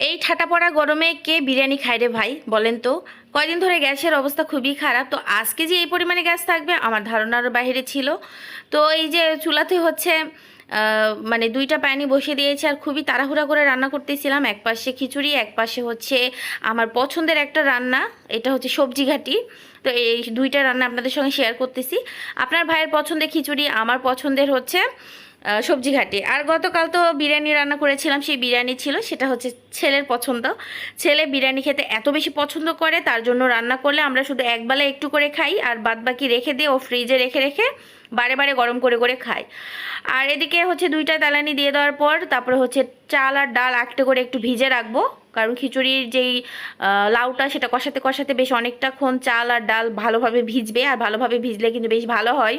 এই ঠাটা পড়া গরমে কে বিরিয়ানি খায় রে ভাই বলেন তো। কয়দিন ধরে গ্যাসের অবস্থা খুবই খারাপ, তো আজকে যে এই পরিমাণে গ্যাস থাকবে আমার ধারণার বাইরে ছিল। তো এই যে চুলাতে হচ্ছে মানে দুইটা প্যানই বসিয়ে দিয়েছি আর খুবই তাড়াহুড়া করে রান্না করতেছিলাম। এক পাশে খিচুড়ি, এক পাশে হচ্ছে আমার পছন্দের একটা রান্না, এটা হচ্ছে সবজি ঘাটি। তো এই দুইটা রান্না আপনাদের সঙ্গে শেয়ার করতেছি। আপনার ভাইয়ের পছন্দের খিচুড়ি, আমার পছন্দের হচ্ছে সবজি ঘাটি। আর গতকাল তো বিরিয়ানি রান্না করেছিলাম, সেই বিরিয়ানি ছিল, সেটা হচ্ছে ছেলের পছন্দ। ছেলে বিরিয়ানি খেতে এত বেশি পছন্দ করে, তার জন্য রান্না করলে আমরা শুধু একবেলা একটু করে খাই আর বাদ বাকি রেখে দিয়ে ও ফ্রিজে রেখে রেখে বারে বারে গরম করে করে খাই। আর এদিকে হচ্ছে দুইটা তেলানি দিয়ে দেওয়ার পর তারপরে হচ্ছে চাল আর ডাল একটা করে একটু ভিজে রাখবো, কারণ খিচুড়ির যেই লাউটা সেটা কষাতে কষাতে বেশ অনেকটাক্ষণ চাল আর ডাল ভালোভাবে ভিজবে, আর ভালোভাবে ভিজলে কিন্তু বেশ ভালো হয়।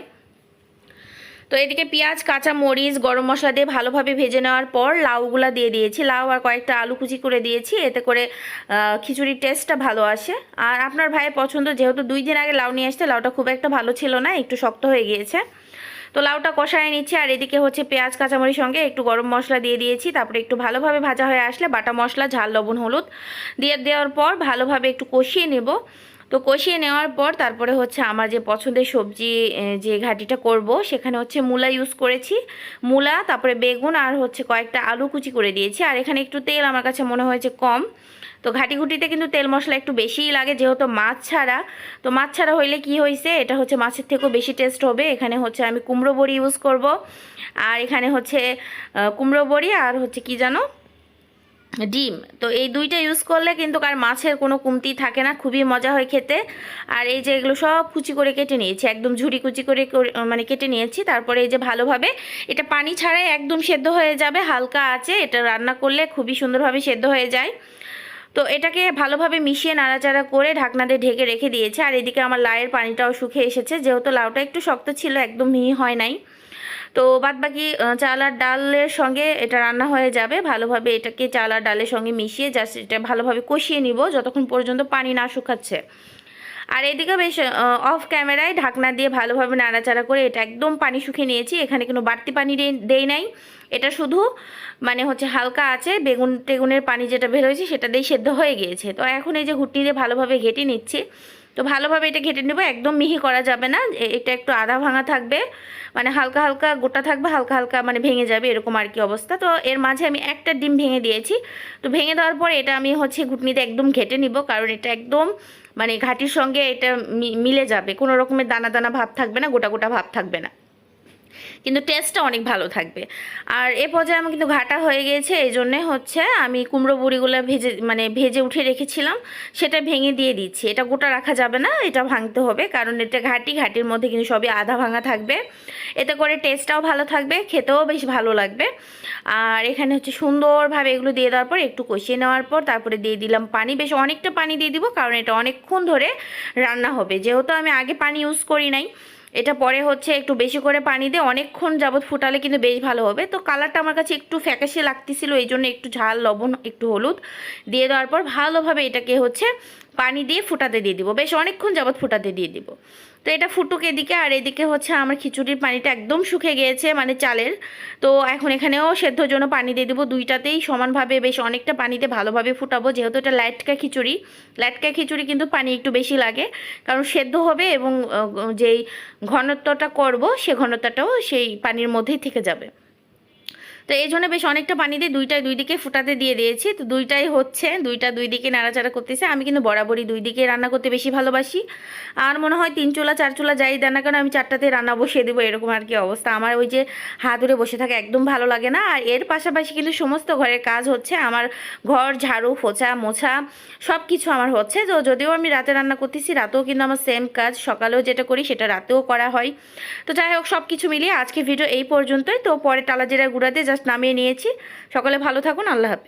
তো এদিকে পেঁয়াজ, কাঁচা মরিচ, গরম মশলা দিয়ে ভালোভাবে ভেজে নেওয়ার পর লাউগুলা দিয়ে দিয়েছি, লাউ আর কয়েকটা আলু কুচি করে দিয়েছি, এতে করে খিচুড়ির টেস্টটা ভালো আসে। আর আপনার ভাইয়ের পছন্দ, যেহেতু 2 দিন আগে লাউ নিয়ে আসতে, লাউটা খুব একটা ভালো ছিল না, একটু শক্ত হয়ে গিয়েছে। তো লাউটা কষায় নিচ্ছি আর এদিকে হচ্ছে পেঁয়াজ কাঁচামরিচ সঙ্গে একটু গরম মশলা দিয়ে দিয়েছি। তারপরে একটু ভালোভাবে ভাজা হয়ে আসলে বাটা মশলা, ঝাল, লবণ, হলুদ দিয়ে দেওয়ার পর ভালোভাবে একটু কষিয়ে নেব। তো কষিয়ে নেওয়ার পর তারপরে হচ্ছে আমার যে পছন্দের সবজি যে ঘাটিটা করব, সেখানে হচ্ছে মূলা ইউজ করেছি, মূলা, তারপরে বেগুন আর হচ্ছে কয়েকটা আলু কুচি করে দিয়েছি। আর এখানে একটু তেল আমার কাছে মনে হয়েছে কম। তো ঘাটিঘুটিতে কিন্তু তেল মশলা একটু বেশিই লাগে, যেহেতু মাছ ছাড়া। তো মাছ ছাড়া হইলে কি হয়েছে, এটা হচ্ছে মাছের থেকেও বেশি টেস্ট হবে। এখানে হচ্ছে আমি কুমড়ো বড়ি ইউজ করব, আর এখানে হচ্ছে কুমড়ো বড়ি আর হচ্ছে কি জানো, ডিম। তো এই দুইটা ইউজ করলে কিন্তু আর মাছের কোনো কমতি থাকে না, খুবই মজা হয় খেতে। আর এই যে এগুলো সব কুচি করে কেটে নিয়েছি, একদম ঝুরি কুচি করে মানে কেটে নিয়েছি। তারপরে এই যে ভালোভাবে এটা পানি ছাড়াই একদম সেদ্ধ হয়ে যাবে, হালকা আছে, এটা রান্না করলে খুবই সুন্দরভাবে সেদ্ধ হয়ে যায়। তো এটাকে ভালোভাবে মিশিয়ে নাড়াচাড়া করে ঢাকনা দিয়ে ঢেকে রেখে দিয়েছে। আর এদিকে আমার লাউয়ের পানিটাও শুকিয়ে এসেছে, যেহেতু লাউটা একটু শক্ত ছিল, একদম মিহি হয় নাই। তো বাদ বাকি চাল আর ডালের সঙ্গে এটা রান্না হয়ে যাবে। ভালোভাবে এটাকে চাল আর ডালের সঙ্গে মিশিয়ে জাস্ট এটা ভালোভাবে কষিয়ে নিব যতক্ষণ পর্যন্ত পানি না শুকাচ্ছে। আর এদিকে বেশ অফ ক্যামেরায় ঢাকনা দিয়ে ভালোভাবে নাড়াচাড়া করে এটা একদম পানি শুকিয়ে নিয়েছি। এখানে কোনো বাড়তি পানি দেই নাই, এটা শুধু মানে হচ্ছে হালকা আছে, বেগুন টেগুনের পানি যেটা বের হয়েছে সেটা দিয়ে সেদ্ধ হয়ে গিয়েছে। তো এখন এই যে ঘুটনি দিয়ে ভালোভাবে ঘেটে নিচ্ছি। তো ভালোভাবে এটা ঘেটে নেব, একদম মিহি করা যাবে না, এটা একটু আধা ভাঙা থাকবে, মানে হালকা হালকা গোটা থাকবে, হালকা হালকা মানে ভেঙে যাবে এরকম আর কি অবস্থা। তো এর মাঝে আমি একটা ডিম ভেঙে দিয়েছি। তো ভেঙে দেওয়ার পর এটা আমি হচ্ছে ঘুটনিতে একদম ঘেটে নিব, কারণ এটা একদম মানে ঘাটির সঙ্গে এটা মিলে যাবে, কোনো রকমের দানা দানা ভাব থাকবে না, গোটা গোটা ভাব থাকবে না, কিন্তু টেস্টটা অনেক ভালো থাকবে। আর এ পর্যায়ে আমার কিন্তু ঘাটা হয়ে গিয়েছে, এই জন্যে হচ্ছে আমি কুমড়ো বড়িগুলো ভেজে উঠে রেখেছিলাম, সেটা ভেঙে দিয়ে দিচ্ছি। এটা গোটা রাখা যাবে না, এটা ভাঙতে হবে, কারণ এটা ঘাটির মধ্যে কিন্তু সবই আধা ভাঙা থাকবে, এতে করে টেস্টটাও ভালো থাকবে, খেতেও বেশ ভালো লাগবে। আর এখানে হচ্ছে সুন্দরভাবে এগুলো দিয়ে দেওয়ার পর একটু কষিয়ে নেওয়ার পর তারপরে দিয়ে দিলাম পানি, বেশ অনেকটা পানি দিয়ে দিব, কারণ এটা অনেকক্ষণ ধরে রান্না হবে, যেহেতু আমি আগে পানি ইউজ করি নাই, এটা পরে হচ্ছে একটু বেশি করে পানি দিয়ে অনেকক্ষণ যাবৎ ফুটালে কিন্তু বেশ ভালো হবে। তো কালারটা আমার কাছে একটু ফ্যাকাশে লাগতেছিল, এই জন্য একটু ঝাল, লবণ, একটু হলুদ দিয়ে দেওয়ার পর ভালোভাবে এটাকে হচ্ছে পানি দিয়ে ফুটাতে দিয়ে দিব, বেশ অনেকক্ষণ যাবৎ ফুটাতে দিয়ে দিব। তো এটা ফুটুক এদিকে, আর এদিকে হচ্ছে আমার খিচুড়ির পানিটা একদম শুকিয়ে গিয়েছে মানে চালের। তো এখন এখানেও সেদ্ধর জন্য পানি দিয়ে দেবো, দুইটাতেই সমানভাবে বেশ অনেকটা পানিতে ভালোভাবে ফুটাবো, যেহেতু এটা ল্যাটকা খিচুড়ি কিন্তু পানি একটু বেশি লাগে, কারণ সেদ্ধ হবে এবং যেই ঘনত্বটা করব সে ঘনত্বটাও সেই পানির মধ্যেই থেকে যাবে। তো এই জন্য বেশ অনেকটা পানি দিয়ে দুই দিকে ফুটাতে দিয়ে দিয়েছি। তো দুইটাই হচ্ছে, দুই দিকে নাড়াচাড়া করতেছে। আমি কিন্তু বরাবরই দুই দিকে রান্না করতে বেশি ভালোবাসি, আর মনে হয় 3 চুলা 4 চুলা যাই দেন না কেন আমি 4টাতে রান্না বসিয়ে দেবো, এরকম আর কি অবস্থা। আমার ওই যে হাত ধরে বসে থাকা একদম ভালো লাগে না। আর এর পাশাপাশি কিন্তু সমস্ত ঘরের কাজ হচ্ছে, আমার ঘর ঝাড়ু, পোছা, মোছা সব কিছু আমার হচ্ছে। তো যদিও আমি রাতে রান্না করতেছি, রাতেও কিন্তু আমার সেম কাজ, সকালেও যেটা করি সেটা রাতেও করা হয়। তো যাই হোক, সব কিছু মিলিয়ে আজকে ভিডিও এই পর্যন্তই। তো পরে টালা জিরার গুঁড়া দিয়ে জাস্ট নামিয়ে নিয়েছি। সকলে ভালো থাকুন, আল্লাহ হাফেজ।